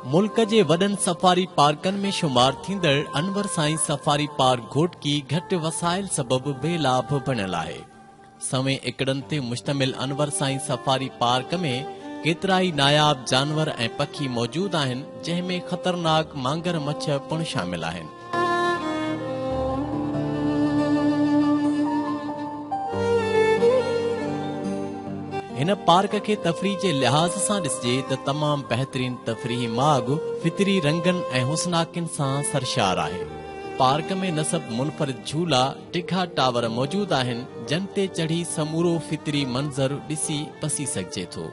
मुल्क जे वडन सफारी पार्कन में शुमार थींदड़ अनवर साईं सफारी पार्क घोटकी घट वसाइल सबब बेलाभ बनियल है। सवें एकड़न ते मुश्तमिल अनवर साईं सफारी पार्क में केतराई नायाब जानवर ऐं पखी मौजूद आहिनि, जंहिंमें ख़तरनाक मांगर मच्छ पिणु शामिल आहिनि। इन पार्क के तफरीह जे लिहाज सां ॾिसजे त तमाम बहितरीन तफरीही माग फितरी रंगन ऐं हुस्नाकिन सां सरशार आहे। पार्क में नसब मुनफरिद झूला टिघा टावर मौजूद आहिनि, जन ते चढ़ी समूरो फितरी मंज़र ॾिसी पसी सघिजे थो।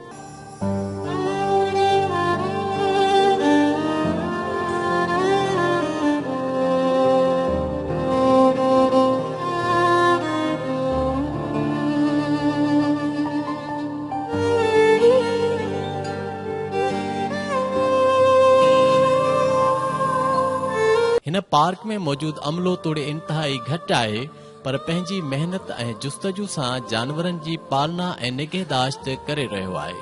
इन पार्क में मौजूद अमलो तोड़े इंतहाई घट है, पर पंहिंजी मेहनत ऐं जुस्तजू सां जानवरन जी पालना ऐं निगहदाश्त करे रहियो आहे।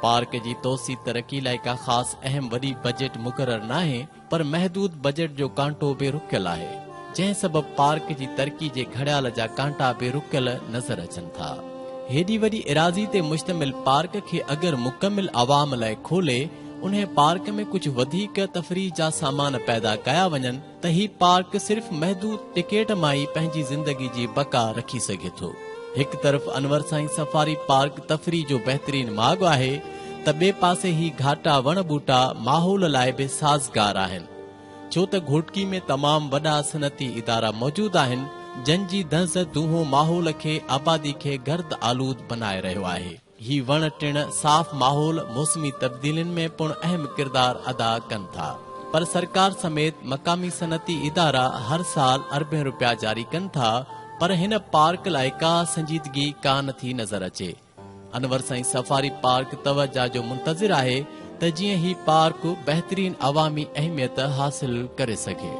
पार्क जी तोसी तरक्की लाइ का ख़ास अहम वॾी बजट मुक़रर नाहे, पर महदूद बजट जो कांटो बे रुकियल आहे, जंहिं सबब पार्क जी तरक्की जे घड़ियाल जा कांटा बे रुकियल नज़र अचनि था। हेॾी वॾी इराज़ी ते मुश्तमिल पार्क खे अगर मुकमिल आवाम लाइ खोले उन्हें पार्क में कुछ वधीक तफरीह जा सामान पैदा कया वञनि त ही पार्क सिर्फ महदूद टिकेट मां ई पंहिंजी ज़िंदगी जी बका रखी सघे थो। हिक तरफ़ अनवर साईं सफारी पार्क तफरीह जो बहितरीन माग आहे त ॿिए पासे ही घाटा वण बूटा माहौल लाइ बि साज़गार आहिनि, छो त घोटकी में तमाम वॾा सनती इदारा मौजूद आहिनि, जन जी दंस दूहो माहौल खे आबादी खे गर्द आलूद बनाए रहियो आहे। ही वण टिण साफ़ माहौल मौसमी तब्दीलिन में पिणु अहम किरदार अदा कनि था, पर सरकार समेत मकामी सनती इदारा हर साल अरबें रुपया जारी कनि था, पर हिन पार्क लाइ का संजीदगी का नथी नज़र अचे। अनवर साईं सफारी पार्क तवज्जो जो मुंतज़िर आहे त जीअं ही पार्क बहितरीन अवामी अहमियत हासिल करे सघे।